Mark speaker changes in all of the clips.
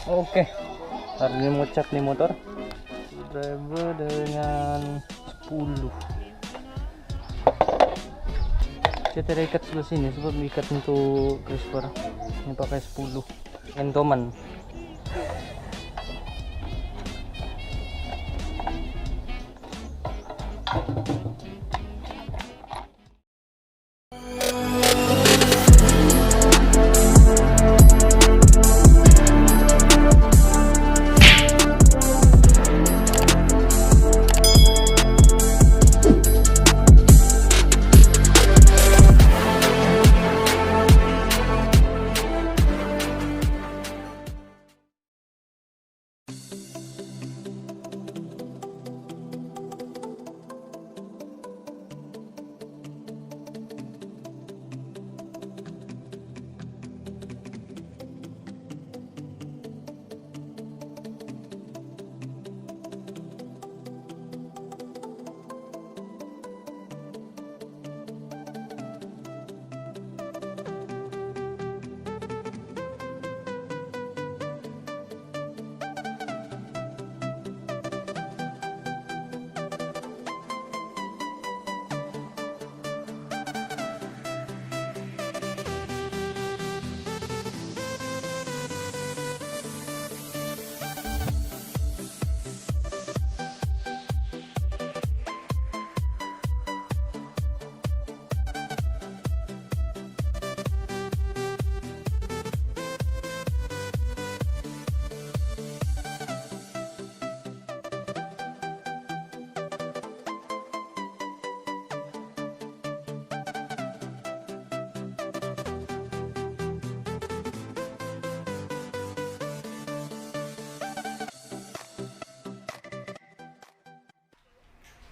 Speaker 1: Oke, hari ini mau cek nih motor driver dengan 10. Saya tidak ikat sebelah sini sebab ikat untuk crisper ini pakai 10 entoman.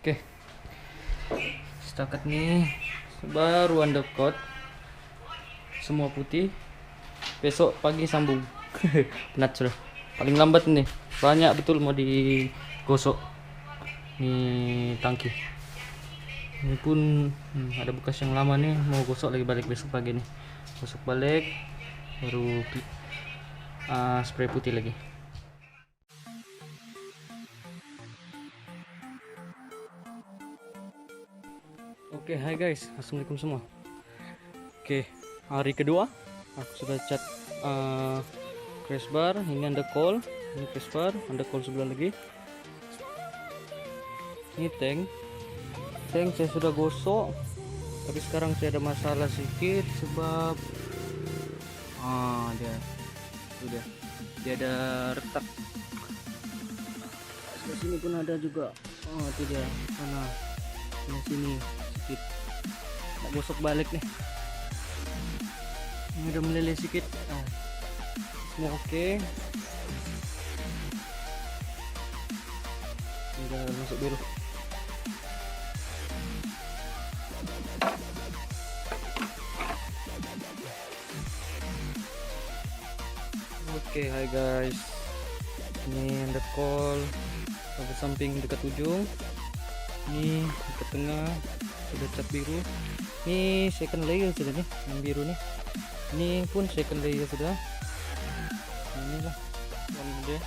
Speaker 1: Oke, setakat nih baru undercoat semua putih, besok pagi sambung. Penat sudah, paling lambat nih, banyak betul mau digosok nih tangki ini pun. Ada bekas yang lama nih, mau gosok lagi balik besok pagi nih, gosok balik baru spray putih lagi. Oke, hai guys, assalamualaikum semua. Oke, hari kedua aku sudah cat crash bar, ini under coil, ini crash bar, under coil sebelah lagi. Ini tank saya sudah gosok, tapi sekarang saya ada masalah sedikit sebab dia ada retak. Sebelah sini pun ada juga. Itu dia sana, sini sedikit. Tak gosok balik nih. Ini udah meleleh sedikit. Semua oke. Udah masuk biru. Oke, hai guys. Ini under coil sampai samping dekat ujung. Ini dekat tengah sudah cat biru. Ini second layer sudah nih, yang biru nih. Ini pun second layer sudah. Inilah warna dia.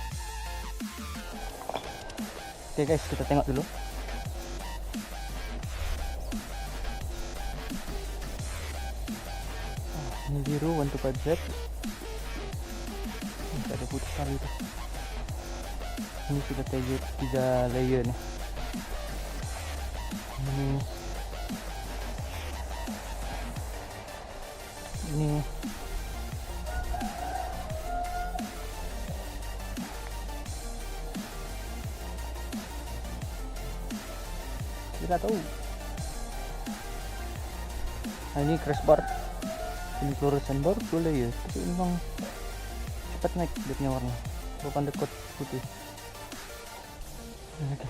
Speaker 1: Oke guys, kita tengok dulu. Ini biru 125Z. Ada putih sekali tuh. Ini sudah 3 layer nih. Ini tidak tahu. Nah, ini crash bar, ini flourescent bar 2 layer, tapi memang cepat naik dia punya warna. Bapak undercoat putih. Oke.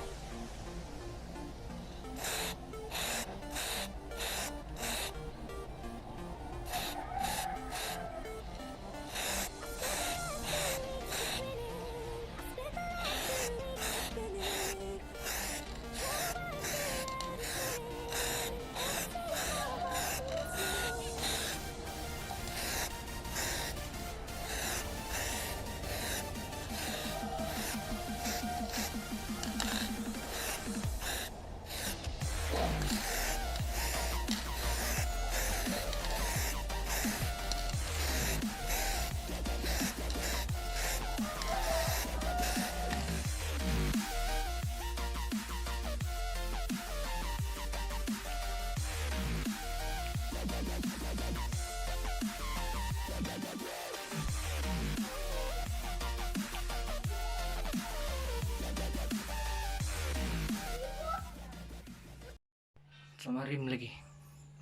Speaker 1: sama rim lagi.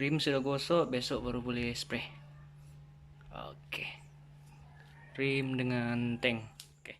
Speaker 1: Rim sudah gosok, besok baru boleh spray. Oke. Rim dengan tank. Oke.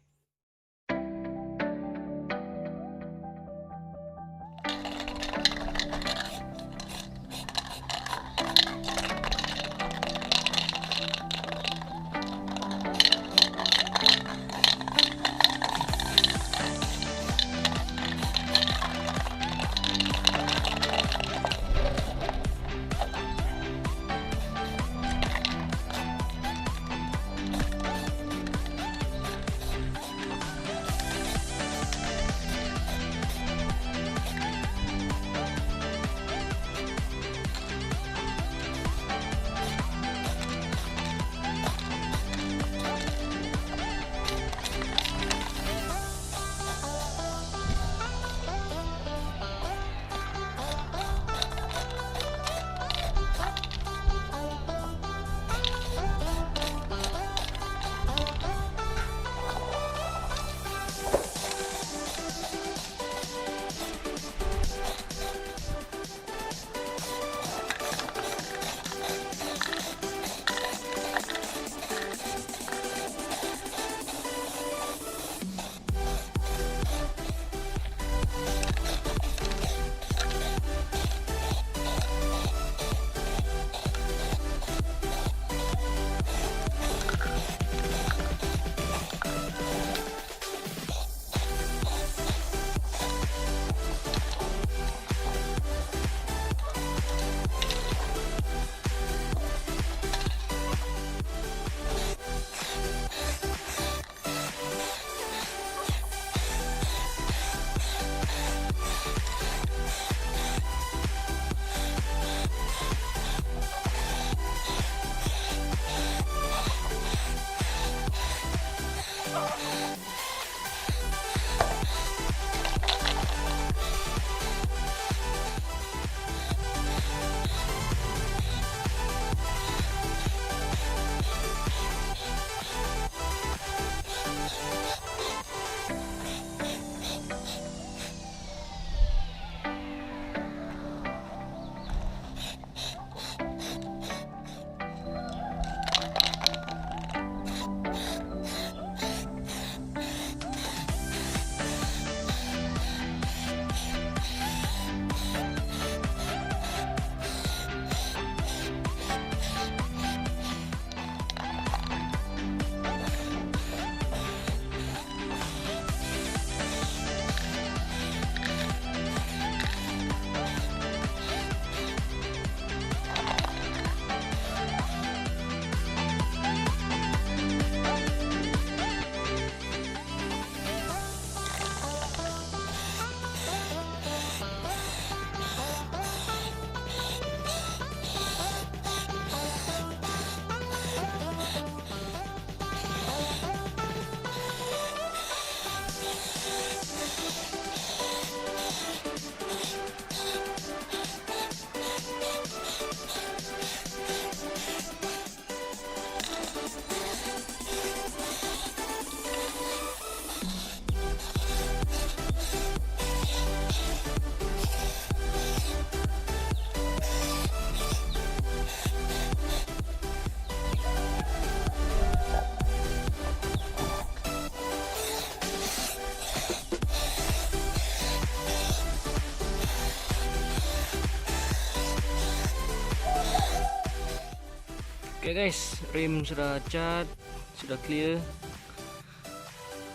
Speaker 1: Oke guys, rim sudah cat, sudah clear.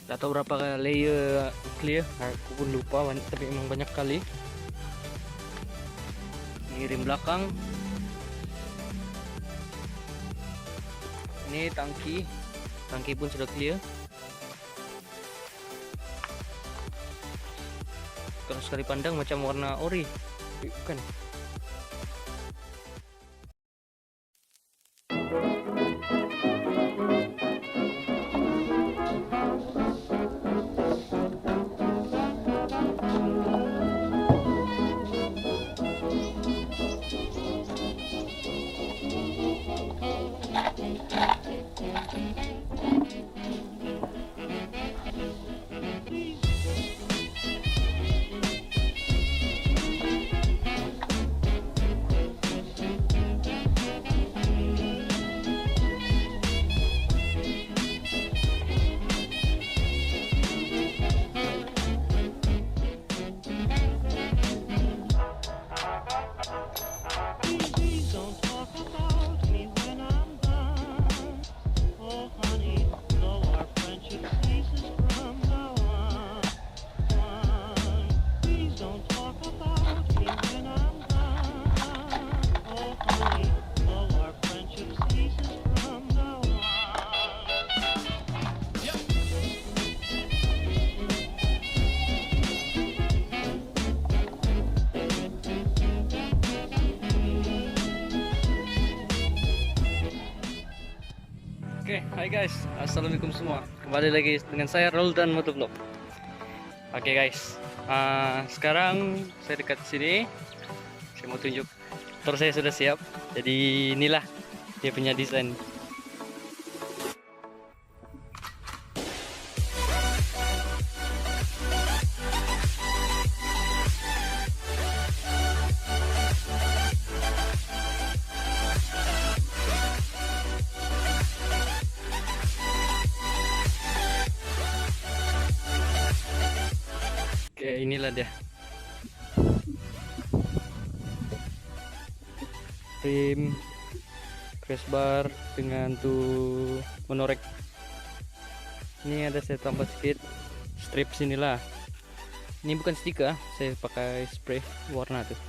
Speaker 1: Gak tahu berapa layer clear, aku pun lupa, tapi emang banyak kali. Ini rim belakang. Ini tangki pun sudah clear. Kalau sekali pandang macam warna ori, bukan. Oke, hai guys, assalamualaikum semua. Kembali lagi dengan saya Roldan Motovlog. Oke guys, sekarang saya dekat sini. Saya mau tunjuk motor saya sudah siap. Jadi inilah dia punya desain. Oke, inilah dia. Rim, crash bar dengan tuh monorek. Ini ada saya tambah sedikit strip sinilah. Ini bukan stiker, saya pakai spray warna tuh.